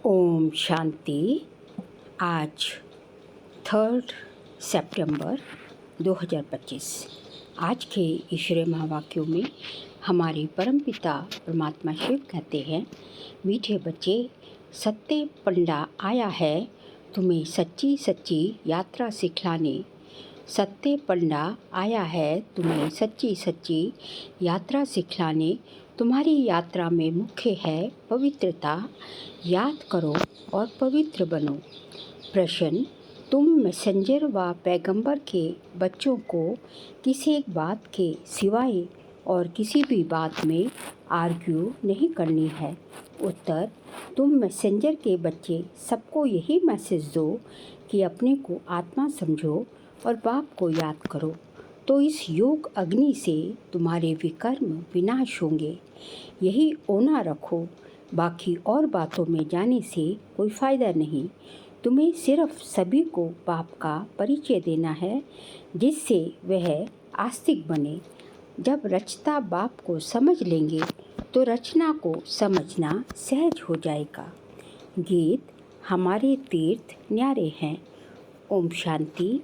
ओम शांति। आज 3 सितंबर 2025। आज के ईश्वरीय महावाक्यों में हमारे परमपिता परमात्मा शिव कहते हैं, मीठे बच्चे, सत्य पंडा आया है तुम्हें सच्ची सच्ची यात्रा सिखलाने। सत्य पंडा आया है तुम्हें सच्ची सच्ची यात्रा सिखलाने। तुम्हारी यात्रा में मुख्य है पवित्रता। याद करो और पवित्र बनो। प्रश्न, तुम मैसेंजर व पैगंबर के बच्चों को किसी एक बात के सिवाय और किसी भी बात में आर्ग्यू नहीं करनी है। उत्तर, तुम मैसेंजर के बच्चे सबको यही मैसेज दो कि अपने को आत्मा समझो और बाप को याद करो, तो इस योग अग्नि से तुम्हारे विकर्म विनाश होंगे। यही ओना रखो, बाकी और बातों में जाने से कोई फ़ायदा नहीं। तुम्हें सिर्फ सभी को बाप का परिचय देना है, जिससे वह आस्तिक बने। जब रचता बाप को समझ लेंगे तो रचना को समझना सहज हो जाएगा। गीत, हमारे तीर्थ न्यारे हैं। ओम शांति।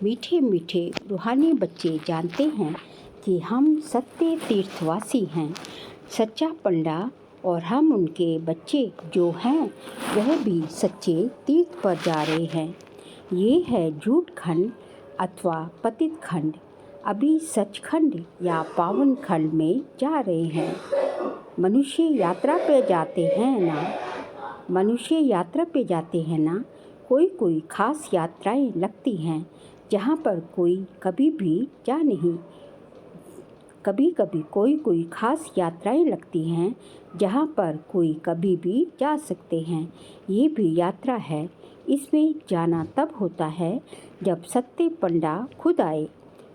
मीठे मीठे रूहानी बच्चे जानते हैं कि हम सत्य तीर्थवासी हैं, सच्चा पंडा, और हम उनके बच्चे जो हैं वह भी सच्चे तीर्थ पर जा रहे हैं। ये है झूठ खंड अथवा पतित खंड। अभी सचखंड या पावन खंड में जा रहे हैं। मनुष्य यात्रा पे जाते हैं ना। कोई खास यात्राएं लगती हैं जहाँ पर कोई कभी भी जा नहीं। कभी कोई खास यात्राएं लगती हैं जहाँ पर कोई कभी भी जा सकते हैं। ये भी यात्रा है। इसमें जाना तब होता है जब सत्य पंडा खुद आए।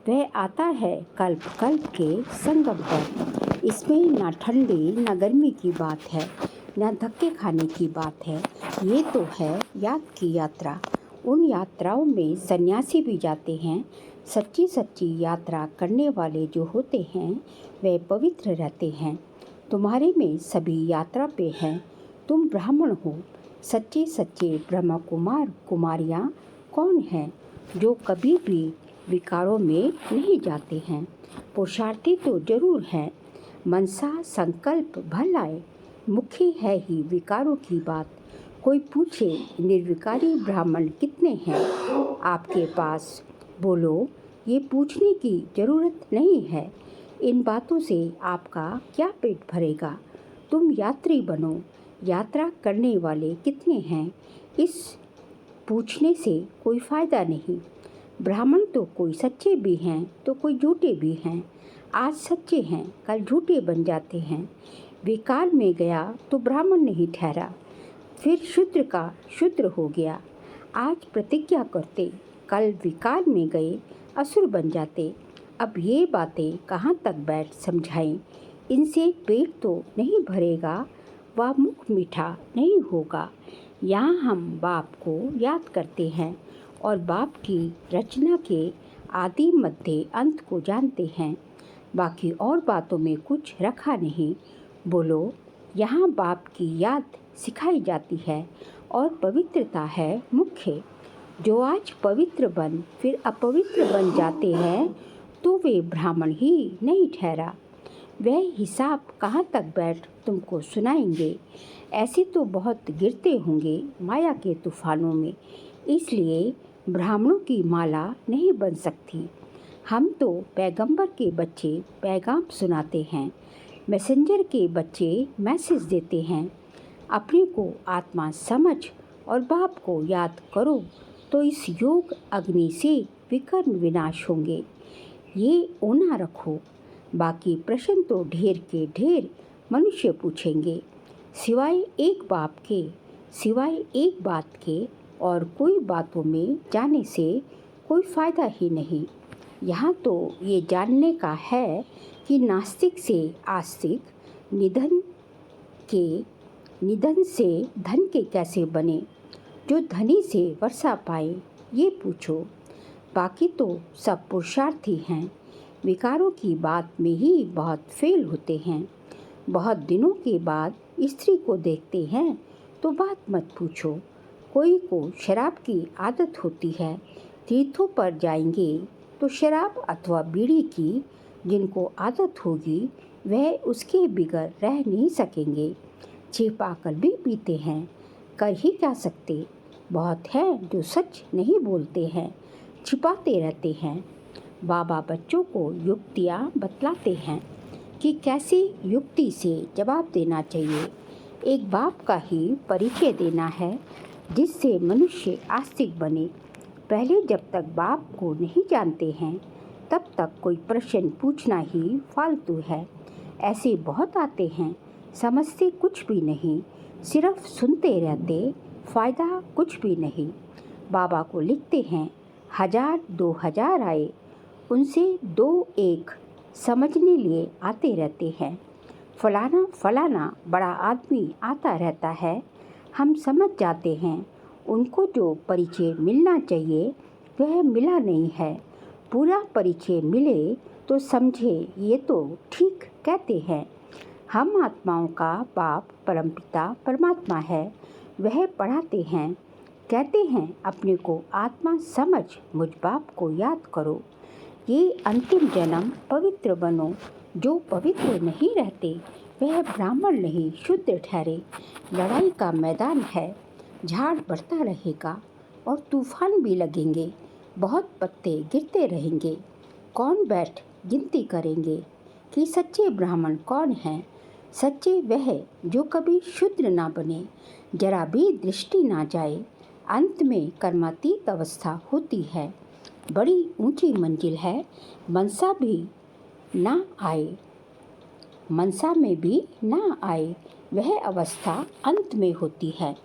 वह आता है कल्प कल्प के संगम पर। इसमें ना ठंडी ना गर्मी की बात है, ना धक्के खाने की बात है। ये तो है याद की यात्रा। उन यात्राओं में सन्यासी भी जाते हैं। सच्ची सच्ची यात्रा करने वाले जो होते हैं वे पवित्र रहते हैं। तुम्हारे में सभी यात्रा पे हैं। तुम ब्राह्मण हो। सच्चे सच्चे ब्रह्म कुमार कुमारियाँ कौन हैं जो कभी भी विकारों में नहीं जाते हैं। पुरुषार्थी तो जरूर हैं। मनसा संकल्प भल आए। मुख्य है ही विकारों की बात। कोई पूछे निर्विकारी ब्राह्मण कितने हैं आपके पास, बोलो ये पूछने की ज़रूरत नहीं है। इन बातों से आपका क्या पेट भरेगा। तुम यात्री बनो। यात्रा करने वाले कितने हैं, इस पूछने से कोई फ़ायदा नहीं। ब्राह्मण तो कोई सच्चे भी हैं तो कोई झूठे भी हैं। आज सच्चे हैं कल झूठे बन जाते हैं। विकार में गया तो ब्राह्मण नहीं ठहरा, फिर शूद्र का शूद्र हो गया। आज प्रतिज्ञा करते कल विकार में गए असुर बन जाते। अब ये बातें कहाँ तक बैठ समझाएं। इनसे पेट तो नहीं भरेगा व मुख मीठा नहीं होगा। यहाँ हम बाप को याद करते हैं और बाप की रचना के आदि मध्य अंत को जानते हैं। बाकी और बातों में कुछ रखा नहीं। बोलो, यहाँ बाप की याद सिखाई जाती है और पवित्रता है मुख्य। जो आज पवित्र बन फिर अपवित्र बन जाते हैं तो वे ब्राह्मण ही नहीं ठहरा। वह हिसाब कहाँ तक बैठ तुमको सुनाएंगे। ऐसे तो बहुत गिरते होंगे माया के तूफानों में, इसलिए ब्राह्मणों की माला नहीं बन सकती। हम तो पैगंबर के बच्चे पैगाम सुनाते हैं। मैसेंजर के बच्चे मैसेज देते हैं। अपने को आत्मा समझ और बाप को याद करो, तो इस योग अग्नि से विकर्म विनाश होंगे। ये ओना रखो। बाकी प्रश्न तो ढेर के ढेर मनुष्य पूछेंगे, सिवाय एक बात के और कोई बातों में जाने से कोई फ़ायदा ही नहीं। यहाँ तो ये जानने का है कि नास्तिक से आस्तिक, निधन से धन के कैसे बने, जो धनी से वर्षा पाए, ये पूछो। बाकी तो सब पुरुषार्थी हैं। विकारों की बात में ही बहुत फेल होते हैं। बहुत दिनों के बाद स्त्री को देखते हैं तो बात मत पूछो। कोई को शराब की आदत होती है, तीर्थों पर जाएंगे तो शराब अथवा बीड़ी की जिनको आदत होगी वह उसके बिगर रह नहीं सकेंगे। छिपा कर भी पीते हैं, कर ही क्या सकते। बहुत हैं जो सच नहीं बोलते हैं, छिपाते रहते हैं। बाबा बच्चों को युक्तियाँ बतलाते हैं कि कैसी युक्ति से जवाब देना चाहिए। एक बाप का ही परिचय देना है जिससे मनुष्य आस्तिक बने। पहले जब तक बाप को नहीं जानते हैं तब तक कोई प्रश्न पूछना ही फालतू है। ऐसे बहुत आते हैं, समझते कुछ भी नहीं, सिर्फ सुनते रहते, फ़ायदा कुछ भी नहीं। बाबा को लिखते हैं 1000 2000 आए, उनसे 2-1 समझने लिए आते रहते हैं। फलाना फलाना बड़ा आदमी आता रहता है, हम समझ जाते हैं उनको जो परिचय मिलना चाहिए वह मिला नहीं है। पूरा परिचय मिले तो समझे ये तो ठीक कहते हैं। हम आत्माओं का बाप परमपिता परमात्मा है, वह पढ़ाते हैं। कहते हैं अपने को आत्मा समझ मुझ बाप को याद करो। ये अंतिम जन्म पवित्र बनो। जो पवित्र नहीं रहते वह ब्राह्मण नहीं शुद्ध ठहरे। लड़ाई का मैदान है, झाड़ बढ़ता रहेगा और तूफान भी लगेंगे, बहुत पत्ते गिरते रहेंगे। कौन बैठ गिनती करेंगे कि सच्चे ब्राह्मण कौन हैं। सच्चे वह जो कभी शूद्र ना बने, जरा भी दृष्टि ना जाए। अंत में कर्मातीत अवस्था होती है, बड़ी ऊंची मंजिल है, मनसा भी ना आए, मनसा में भी ना आए, वह अवस्था अंत में होती है।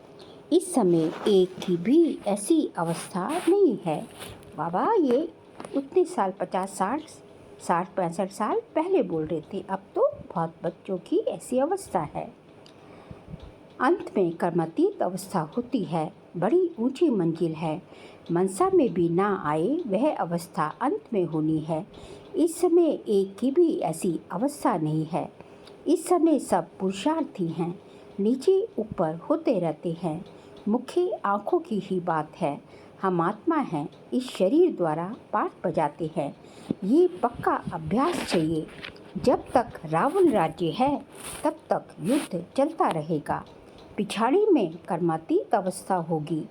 इस समय एक की भी ऐसी अवस्था नहीं है। बाबा ये उतने साल 50 60 65 साल पहले बोल रहे थे, अब तो बहुत बच्चों की ऐसी अवस्था है। अंत में कर्मातीत अवस्था होती है, बड़ी ऊंची मंजिल है, मनसा में भी ना आए, वह अवस्था अंत में होनी है। इस समय एक की भी ऐसी अवस्था नहीं है। इस समय सब पुरुषार्थी हैं, नीचे ऊपर होते रहते हैं। मुख्य आँखों की ही बात है। हम आत्मा हैं, इस शरीर द्वारा पाठ बजाते हैं। ये पक्का अभ्यास चाहिए। जब तक रावण राज्य है तब तक युद्ध चलता रहेगा। पिछाड़ी में कर्मातीत अवस्था होगी,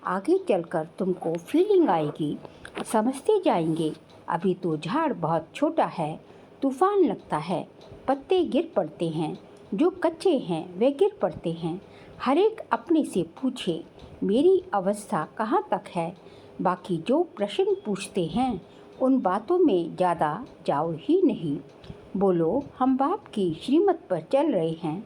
आगे चलकर तुमको फीलिंग आएगी, समझते जाएंगे। अभी तो झाड़ बहुत छोटा है, तूफान लगता है, पत्ते गिर पड़ते हैं, जो कच्चे हैं वे गिर पड़ते हैं। हर एक अपने से पूछे मेरी अवस्था कहाँ तक है। बाकी जो प्रश्न पूछते हैं उन बातों में ज़्यादा जाओ ही नहीं। बोलो हम बाप की श्रीमत पर चल रहे हैं।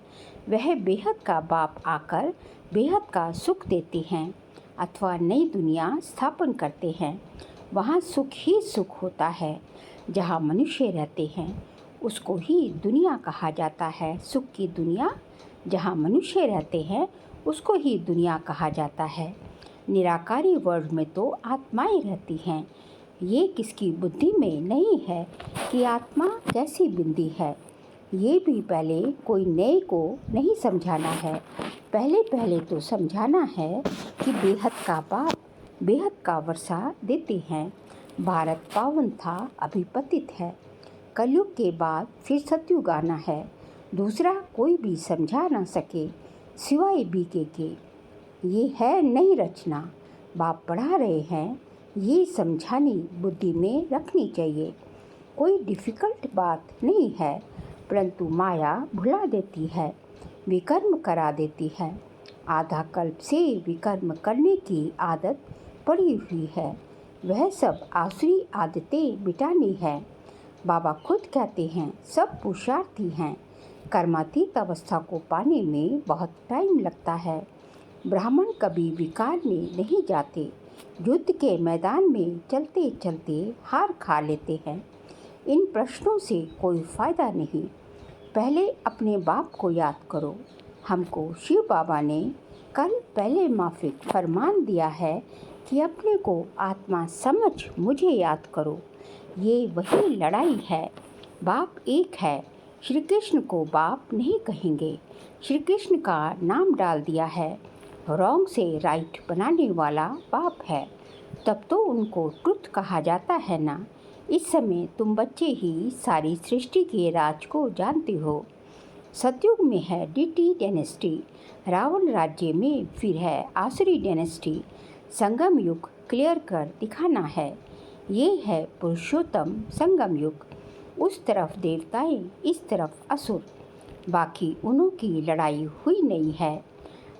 वह बेहद का बाप आकर बेहद का सुख देते हैं अथवा नई दुनिया स्थापन करते हैं। वहाँ सुख ही सुख होता है। जहाँ मनुष्य रहते हैं उसको ही दुनिया कहा जाता है। सुख की दुनिया, जहाँ मनुष्य रहते हैं उसको ही दुनिया कहा जाता है। निराकारी वर्ल्ड में तो आत्माएं रहती हैं। ये किसकी बुद्धि में नहीं है कि आत्मा कैसी बिंदी है। ये भी पहले कोई नए को नहीं समझाना है। पहले तो समझाना है कि बेहद का बाप बेहद का वर्षा देते हैं। भारत पावन था, अभी पतित है। कलयुग के बाद फिर सतयुग आना है। दूसरा कोई भी समझा ना सके सिवाय बीके के। ये है नई रचना, बाप पढ़ा रहे हैं। ये समझानी बुद्धि में रखनी चाहिए। कोई डिफ़िकल्ट बात नहीं है, परंतु माया भुला देती है, विकर्म करा देती है। आधा कल्प से विकर्म करने की आदत पड़ी हुई है। वह सब आसुरी आदतें मिटानी है। बाबा खुद कहते हैं सब पुरुषार्थी हैं। कर्मातीत अवस्था को पाने में बहुत टाइम लगता है। ब्राह्मण कभी विकार में नहीं जाते। युद्ध के मैदान में चलते चलते हार खा लेते हैं। इन प्रश्नों से कोई फ़ायदा नहीं। पहले अपने बाप को याद करो। हमको शिव बाबा ने कल पहले माफिक फरमान दिया है कि अपने को आत्मा समझ मुझे याद करो। ये वही लड़ाई है। बाप एक है। श्री कृष्ण को बाप नहीं कहेंगे, श्री कृष्ण का नाम डाल दिया है। रॉन्ग से राइट बनाने वाला बाप है, तब तो उनको ट्रुथ कहा जाता है ना। इस समय तुम बच्चे ही सारी सृष्टि के राज को जानते हो। सतयुग में है डीटी डायनेस्टी, रावण राज्य में फिर है आसुरी डायनेस्टी। संगम युग क्लियर कर दिखाना है, ये है पुरुषोत्तम संगम युग। उस तरफ देवताएं, इस तरफ असुर, बाकी उन्हों की लड़ाई हुई नहीं है।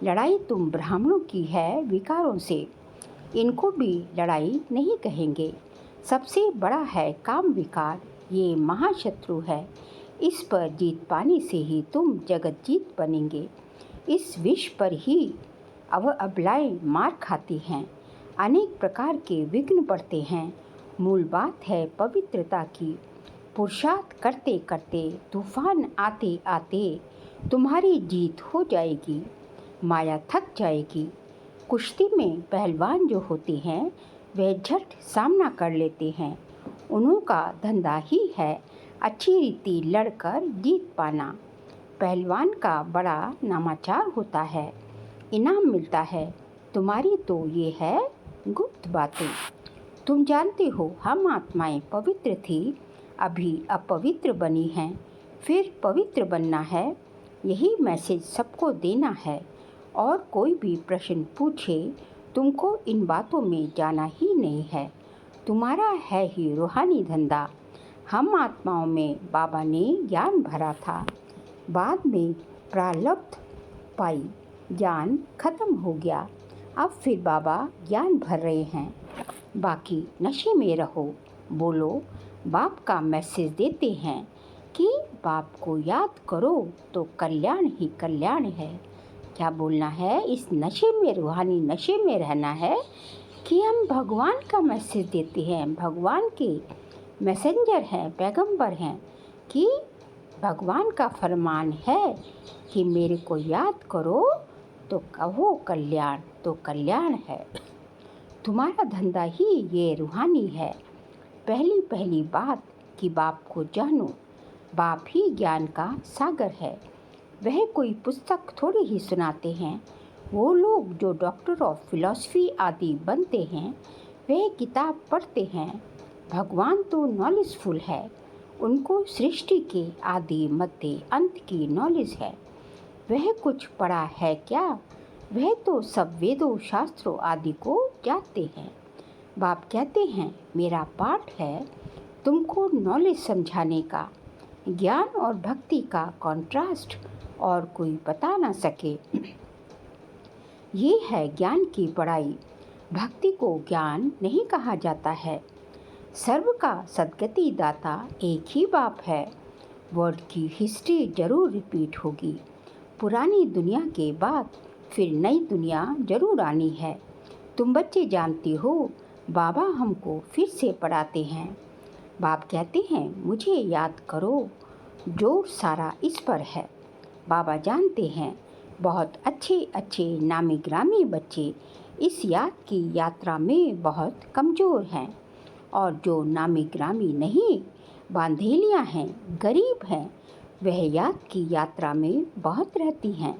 लड़ाई तुम ब्राह्मणों की है विकारों से, इनको भी लड़ाई नहीं कहेंगे। सबसे बड़ा है काम विकार, ये महाशत्रु है। इस पर जीत पाने से ही तुम जगत जीत बनेंगे। इस विष पर ही अबलाएं मार खाती हैं, अनेक प्रकार के विघ्न पड़ते हैं। मूल बात है पवित्रता की। पुरुषार्थ करते करते तूफान आते आते तुम्हारी जीत हो जाएगी, माया थक जाएगी। कुश्ती में पहलवान जो होते हैं वे झट सामना कर लेते हैं। उन्हों का धंधा ही है अच्छी रीति लड़कर जीत पाना। पहलवान का बड़ा नामाचार होता है, इनाम मिलता है। तुम्हारी तो ये है गुप्त बातें। तुम जानते हो हम आत्माएं पवित्र थी, अभी अपवित्र बनी हैं, फिर पवित्र बनना है। यही मैसेज सबको देना है। और कोई भी प्रश्न पूछे, तुमको इन बातों में जाना ही नहीं है। तुम्हारा है ही रूहानी धंधा। हम आत्माओं में बाबा ने ज्ञान भरा था, बाद में प्रारब्ध पाई, ज्ञान खत्म हो गया। अब फिर बाबा ज्ञान भर रहे हैं। बाकी नशे में रहो, बोलो। बाप का मैसेज देते हैं कि बाप को याद करो तो कल्याण ही कल्याण है। क्या बोलना है? इस नशे में, रूहानी नशे में रहना है कि हम भगवान का मैसेज देते हैं, भगवान के मैसेंजर हैं, पैगंबर हैं, कि भगवान का फरमान है कि मेरे को याद करो तो कहो कल्याण, तो कल्याण है। तुम्हारा धंधा ही ये रूहानी है। पहली पहली बात कि बाप को जानो। बाप ही ज्ञान का सागर है। वह कोई पुस्तक थोड़ी ही सुनाते हैं। वो लोग जो डॉक्टर ऑफ फिलॉसफी आदि बनते हैं वह किताब पढ़ते हैं। भगवान तो नॉलेजफुल है, उनको सृष्टि के आदि मध्य अंत की नॉलेज है। वह कुछ पढ़ा है क्या? वह तो सब वेदों शास्त्रों आदि को जानते हैं। बाप कहते हैं मेरा पाठ है तुमको नॉलेज समझाने का। ज्ञान और भक्ति का कॉन्ट्रास्ट और कोई बता ना सके। ये है ज्ञान की पढ़ाई। भक्ति को ज्ञान नहीं कहा जाता है। सर्व का सद्गति दाता एक ही बाप है। वर्ल्ड की हिस्ट्री जरूर रिपीट होगी। पुरानी दुनिया के बाद फिर नई दुनिया जरूर आनी है। तुम बच्चे जानते हो, बाबा हमको फिर से पढ़ाते हैं। बाप कहते हैं मुझे याद करो, जोर सारा इस पर है। बाबा जानते हैं बहुत अच्छे अच्छे नामी ग्रामी बच्चे इस याद की यात्रा में बहुत कमज़ोर हैं, और जो नामी ग्रामी नहीं, बांधेलियाँ हैं, गरीब हैं, वह याद की यात्रा में बहुत रहती हैं।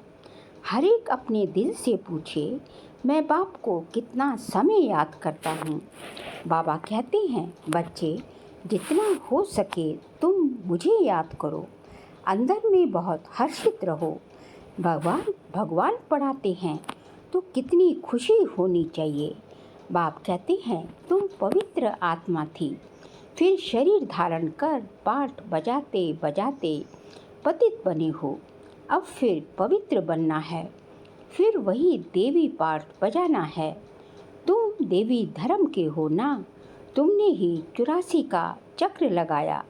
हर एक अपने दिल से पूछे मैं बाप को कितना समय याद करता हूँ। बाबा कहते हैं बच्चे जितना हो सके तुम मुझे याद करो, अंदर में बहुत हर्षित रहो। भगवान पढ़ाते हैं तो कितनी खुशी होनी चाहिए। बाप कहते हैं तुम पवित्र आत्मा थी, फिर शरीर धारण कर पाठ बजाते बजाते पतित बने हो। अब फिर पवित्र बनना है, फिर वही देवी पाठ बजाना है। तुम देवी धर्म के हो ना, तुमने ही 84 का चक्र लगाया।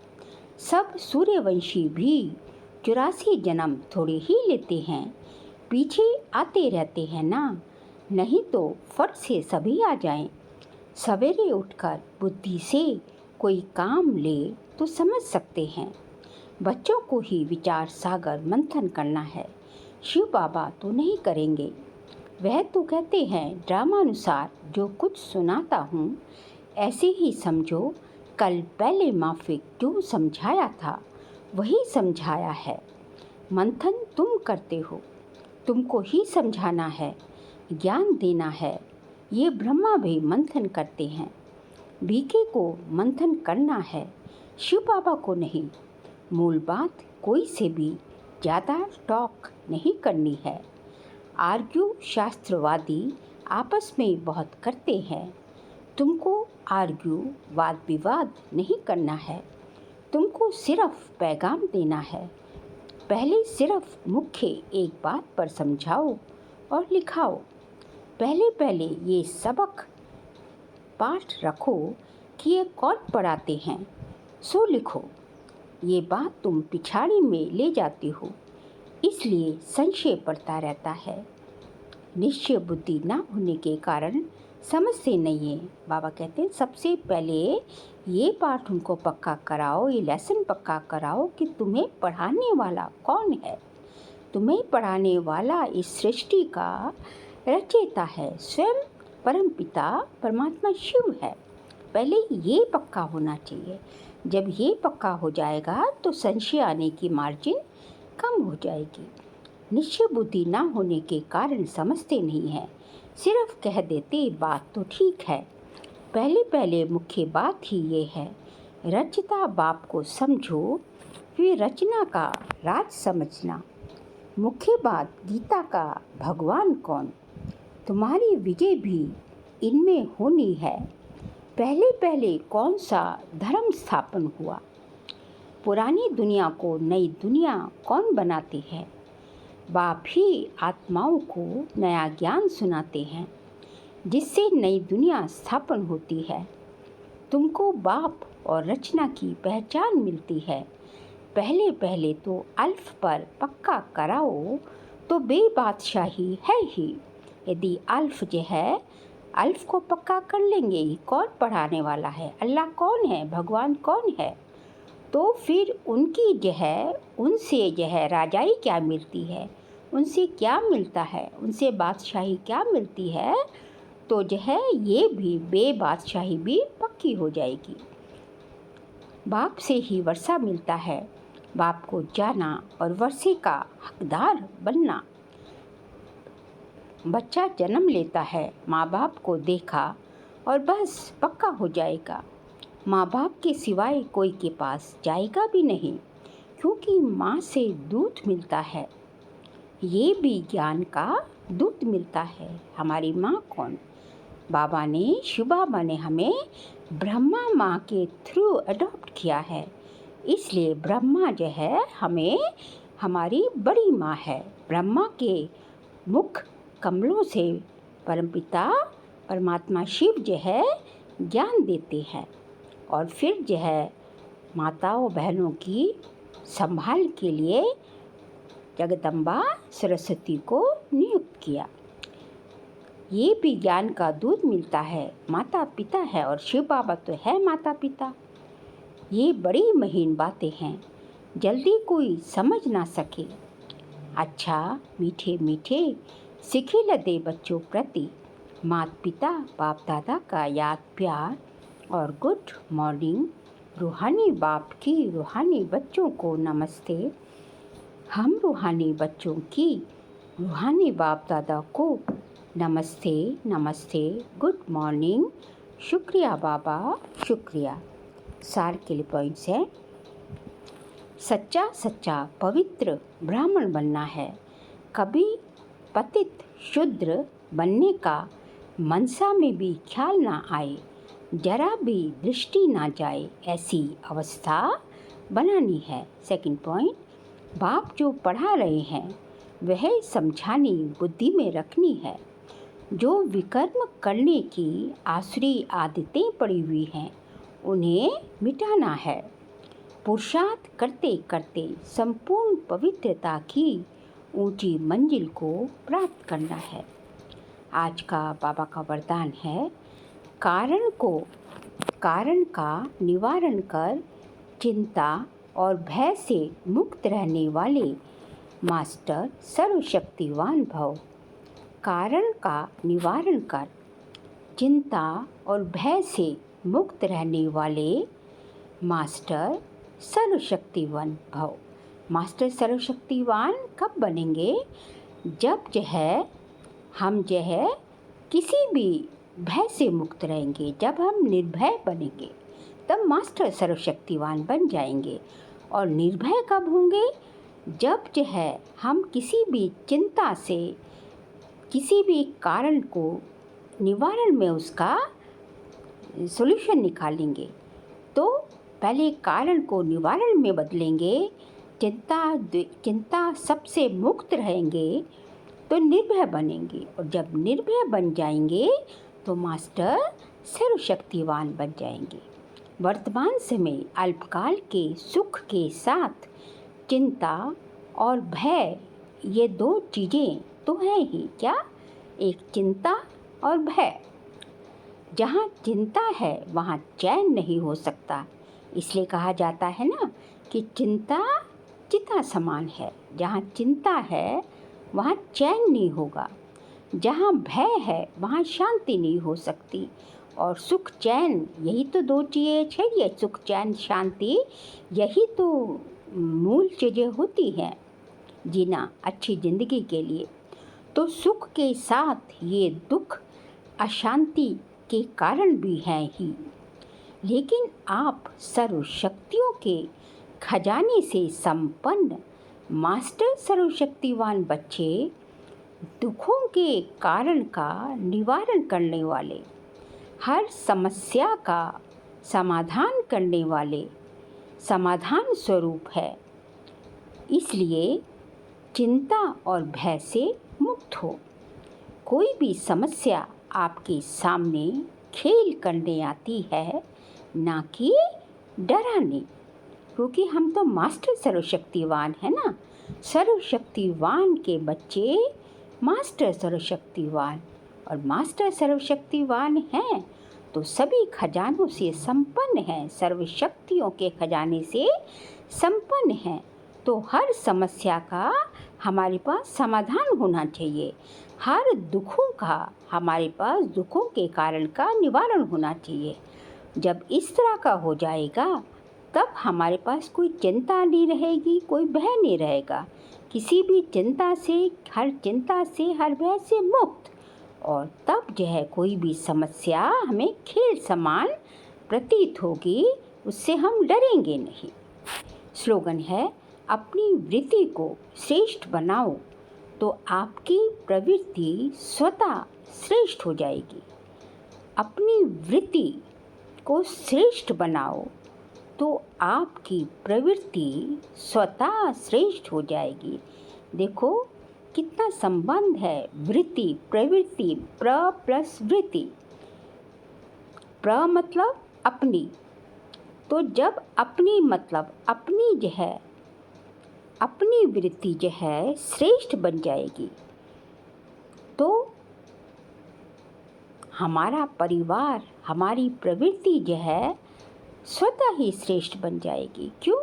सब सूर्यवंशी भी 84 जन्म थोड़े ही लेते हैं, पीछे आते रहते हैं ना। नहीं तो फट से सभी आ जाएं। सवेरे उठकर बुद्धि से कोई काम ले तो समझ सकते हैं। बच्चों को ही विचार सागर मंथन करना है, शिव बाबा तो नहीं करेंगे। वह तो कहते हैं ड्रामानुसार जो कुछ सुनाता हूँ ऐसे ही समझो। कल पहले माफिक जो समझाया था वही समझाया है। मंथन तुम करते हो, तुमको ही समझाना है। ज्ञान देना है, ये ब्रह्मा भी मंथन करते हैं। भीखे को मंथन करना है, शिव बाबा को नहीं। मूल बात कोई से भी ज़्यादा टॉक नहीं करनी है। आर्ग्यू शास्त्रवादी आपस में बहुत करते हैं। तुमको आर्ग्यू वाद विवाद नहीं करना है, तुमको सिर्फ पैगाम देना है। पहले सिर्फ मुख्य एक बात पर समझाओ और लिखाओ। पहले ये सबक पाठ रखो कि ये कौन पढ़ाते हैं, सो लिखो। ये बात तुम पिछाड़ी में ले जाते हो, इसलिए संशय पड़ता रहता है। निश्चय बुद्धि ना होने के कारण समझते नहीं है। बाबा कहते हैं सबसे पहले ये पाठ उनको पक्का कराओ, ये लेसन पक्का कराओ कि तुम्हें पढ़ाने वाला कौन है। तुम्हें पढ़ाने वाला इस सृष्टि का रचयिता है, स्वयं परमपिता परमात्मा शिव है। पहले ये पक्का होना चाहिए। जब ये पक्का हो जाएगा तो संशय आने की मार्जिन कम हो जाएगी। निश्चय बुद्धि ना होने के कारण समझते नहीं हैं, सिर्फ कह देते बात तो ठीक है। पहले मुख्य बात ही ये है, रचता बाप को समझो, फिर रचना का राज समझना। मुख्य बात गीता का भगवान कौन, तुम्हारी विजय भी इनमें होनी है। पहले कौन सा धर्म स्थापन हुआ, पुरानी दुनिया को नई दुनिया कौन बनाती है। बाप ही आत्माओं को नया ज्ञान सुनाते हैं, जिससे नई दुनिया स्थापन होती है। तुमको बाप और रचना की पहचान मिलती है। पहले तो अल्फ पर पक्का कराओ तो बेबादशाही है ही। यदि अल्फ जो है, अल्फ को पक्का कर लेंगे, ये कौन पढ़ाने वाला है, अल्लाह कौन है, भगवान कौन है, तो फिर उनकी जो है, उनसे जो है राजाई क्या मिलती है, उनसे क्या मिलता है, उनसे बादशाही क्या मिलती है, तो जो है ये भी बेबादशाही भी पक्की हो जाएगी। बाप से ही वर्षा मिलता है, बाप को जाना और वर्षे का हकदार बनना। बच्चा जन्म लेता है, माँ बाप को देखा और बस पक्का हो जाएगा। माँ बाप के सिवाय कोई के पास जाएगा भी नहीं, क्योंकि माँ से दूध मिलता है। ये भी ज्ञान का दूध मिलता है। हमारी माँ कौन, बाबा ने, शिव बाबा ने हमें ब्रह्मा माँ के थ्रू अडॉप्ट किया है, इसलिए ब्रह्मा जो है हमें हमारी बड़ी माँ है। ब्रह्मा के मुख कमलों से परमपिता परमात्मा शिव जो है ज्ञान देते हैं, और फिर जो है माताओं बहनों की संभाल के लिए जगदम्बा सरस्वती को नियुक्त किया। ये भी ज्ञान का दूध मिलता है। माता पिता है और शिव बाबा तो है माता पिता। ये बड़ी महीन बातें हैं, जल्दी कोई समझ ना सके। अच्छा मीठे मीठे सिखे लदे बच्चों प्रति माता पिता बाप दादा का याद प्यार और गुड मॉर्निंग। रूहानी बाप की रूहानी बच्चों को नमस्ते। हम रूहानी बच्चों की रूहानी बाप दादा को नमस्ते नमस्ते, गुड मॉर्निंग, शुक्रिया बाबा शुक्रिया। सार के लिए पॉइंट्स हैं। सच्चा पवित्र ब्राह्मण बनना है। कभी पतित शूद्र बनने का मनसा में भी ख्याल ना आए, जरा भी दृष्टि ना जाए, ऐसी अवस्था बनानी है। सेकंड पॉइंट, बाप जो पढ़ा रहे हैं वह समझानी बुद्धि में रखनी है। जो विकर्म करने की आसुरी आदतें पड़ी हुई हैं उन्हें मिटाना है। पुरुषार्थ करते करते संपूर्ण पवित्रता की ऊंची मंजिल को प्राप्त करना है। आज का बाबा का वरदान है, कारण का निवारण कर चिंता और भय से मुक्त रहने वाले मास्टर सर्वशक्तिवान भव। कारण का निवारण कर चिंता और भय से मुक्त रहने वाले मास्टर सर्वशक्तिवान भव। मास्टर सर्वशक्तिवान कब बनेंगे? जब जो है हम जो है किसी भी भय से मुक्त रहेंगे। जब हम निर्भय बनेंगे तब मास्टर सर्वशक्तिवान बन जाएंगे। और निर्भय कब होंगे? जब जो है हम किसी भी चिंता से, किसी भी कारण को निवारण में उसका सॉल्यूशन निकालेंगे। तो पहले कारण को निवारण में बदलेंगे, चिंता सबसे मुक्त रहेंगे तो निर्भय बनेंगे। और जब निर्भय बन जाएंगे तो मास्टर सर्वशक्तिवान बन जाएंगे। वर्तमान समय अल्पकाल के सुख के साथ चिंता और भय, ये दो चीज़ें तो हैं ही। क्या? एक चिंता और भय। जहाँ चिंता है वहाँ चैन नहीं हो सकता। इसलिए कहा जाता है ना कि चिंता चिता समान है। जहाँ चिंता है वहाँ चैन नहीं होगा। जहाँ भय है वहाँ शांति नहीं हो सकती। और सुख चैन, यही तो दो चीज़ें चाहिए। सुख चैन शांति, यही तो मूल चीज़ें होती हैं जीना अच्छी ज़िंदगी के लिए। तो सुख के साथ ये दुख अशांति के कारण भी हैं ही। लेकिन आप सर्वशक्तियों के खजाने से संपन्न मास्टर सर्वशक्तिवान बच्चे, दुखों के कारण का निवारण करने वाले, हर समस्या का समाधान करने वाले समाधान स्वरूप है। इसलिए चिंता और भय से मुक्त हो। कोई भी समस्या आपके सामने खेल करने आती है, ना कि डराने। क्योंकि हम तो मास्टर सर्वशक्तिवान है ना। सर्वशक्तिवान के बच्चे मास्टर सर्वशक्तिवान, और मास्टर सर्वशक्तिवान हैं तो सभी खजानों से संपन्न हैं, सर्वशक्तियों के खजाने से संपन्न हैं। तो हर समस्या का हमारे पास समाधान होना चाहिए। हर दुखों का हमारे पास दुखों के कारण का निवारण होना चाहिए। जब इस तरह का हो जाएगा तब हमारे पास कोई चिंता नहीं रहेगी, कोई भय नहीं रहेगा। किसी भी चिंता से, हर भय से मुक्त। और तब जो है कोई भी समस्या हमें खेल समान प्रतीत होगी, उससे हम डरेंगे नहीं। स्लोगन है, अपनी वृत्ति को श्रेष्ठ बनाओ तो आपकी प्रवृत्ति स्वतः श्रेष्ठ हो जाएगी। अपनी वृत्ति को श्रेष्ठ बनाओ तो आपकी प्रवृत्ति स्वतः श्रेष्ठ हो जाएगी। देखो कितना संबंध है वृत्ति प्रवृत्ति, प्र प्लस वृत्ति। प्र मतलब अपनी, तो जब अपनी मतलब अपनी जो है, अपनी वृत्ति जो है श्रेष्ठ बन जाएगी तो हमारा परिवार, हमारी प्रवृत्ति जो है स्वतः ही श्रेष्ठ बन जाएगी। क्यों?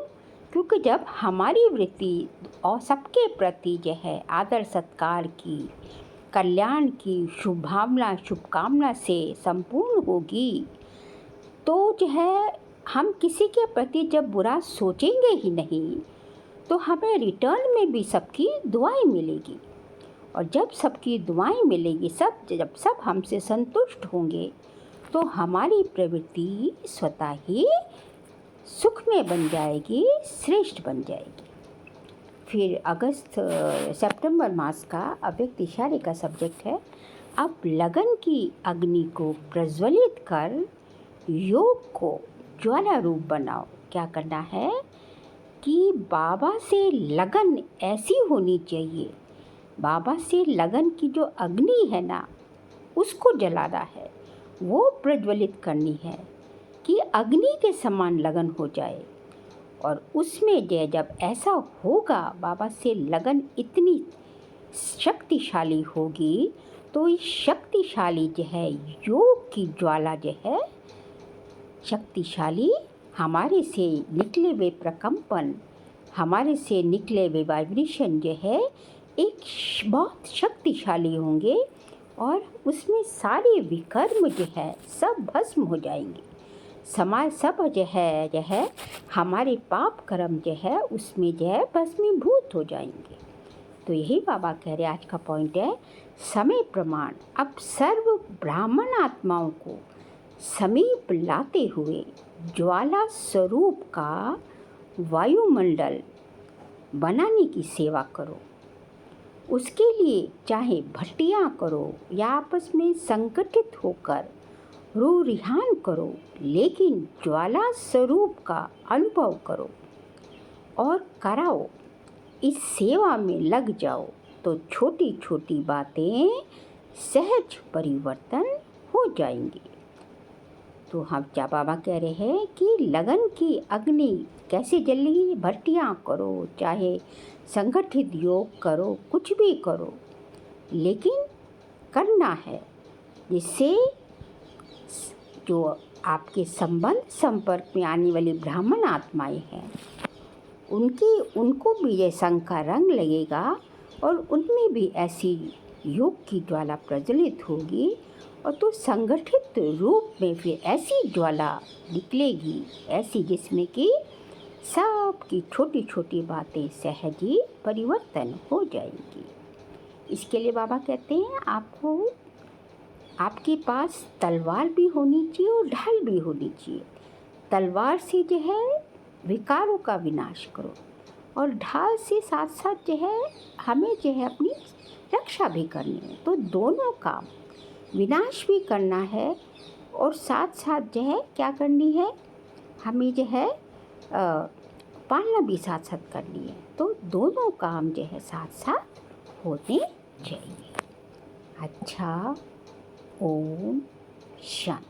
क्योंकि जब हमारी वृत्ति और सबके प्रति जो है आदर सत्कार की, कल्याण की, शुभकामना से संपूर्ण होगी तो जो है हम किसी के प्रति जब बुरा सोचेंगे ही नहीं तो हमें रिटर्न में भी सबकी दुआएं मिलेगी। और जब सबकी दुआएं मिलेगी, जब सब हमसे संतुष्ट होंगे तो हमारी प्रवृत्ति स्वतः ही सुख में बन जाएगी, श्रेष्ठ बन जाएगी। फिर सितंबर मास का अव्यक्त इशारे का सब्जेक्ट है, अब लगन की अग्नि को प्रज्वलित कर योग को ज्वाला रूप बनाओ। क्या करना है कि बाबा से लगन ऐसी होनी चाहिए, बाबा से लगन की जो अग्नि है ना उसको जलाना है, वो प्रज्वलित करनी है कि अग्नि के समान लगन हो जाए। और उसमें जब ऐसा होगा, बाबा से लगन इतनी शक्तिशाली होगी तो इस शक्तिशाली जो है योग की ज्वाला जो है शक्तिशाली, हमारे से निकले हुए प्रकंपन, हमारे से निकले हुए वाइब्रेशन जो है एक बहुत शक्तिशाली होंगे और उसमें सारे विकर्म जो है सब भस्म हो जाएंगे। सब जो है हमारे पाप कर्म जो है उसमें जो है भस्मीभूत हो जाएंगे। तो यही बाबा कह रहे आज का पॉइंट है समय प्रमाण। अब सर्व ब्राह्मण आत्माओं को समीप लाते हुए ज्वाला स्वरूप का वायुमंडल बनाने की सेवा करो। उसके लिए चाहे भट्टियाँ करो या आपस में संगठित होकर रू रिहान करो, लेकिन ज्वाला स्वरूप का अनुभव करो और कराओ। इस सेवा में लग जाओ तो छोटी छोटी बातें सहज परिवर्तन हो जाएंगी। तो हम क्या बाबा कह रहे हैं कि लगन की अग्नि कैसे जलेगी? भट्टियाँ करो, चाहे संगठित योग करो, कुछ भी करो, लेकिन करना है जिससे जो आपके संबंध संपर्क में आने वाली ब्राह्मण आत्माएं हैं उनको भी ये संग का रंग लगेगा और उनमें भी ऐसी योग की ज्वाला प्रज्वलित होगी और तो संगठित रूप में फिर ऐसी ज्वाला निकलेगी, ऐसी जिसमें कि सब की छोटी छोटी बातें सहज ही परिवर्तन हो जाएंगी। इसके लिए बाबा कहते हैं आपके पास तलवार भी होनी चाहिए और ढाल भी होनी चाहिए। तलवार से जो है विकारों का विनाश करो और ढाल से साथ साथ जो है हमें जो है अपनी रक्षा भी करनी है। तो दोनों काम, विनाश भी करना है और साथ साथ जो है क्या करनी है, हमें जो है पालना भी साथ साथ करनी है। तो दोनों काम जो है साथ साथ होने चाहिए। अच्छा, ओम शांति।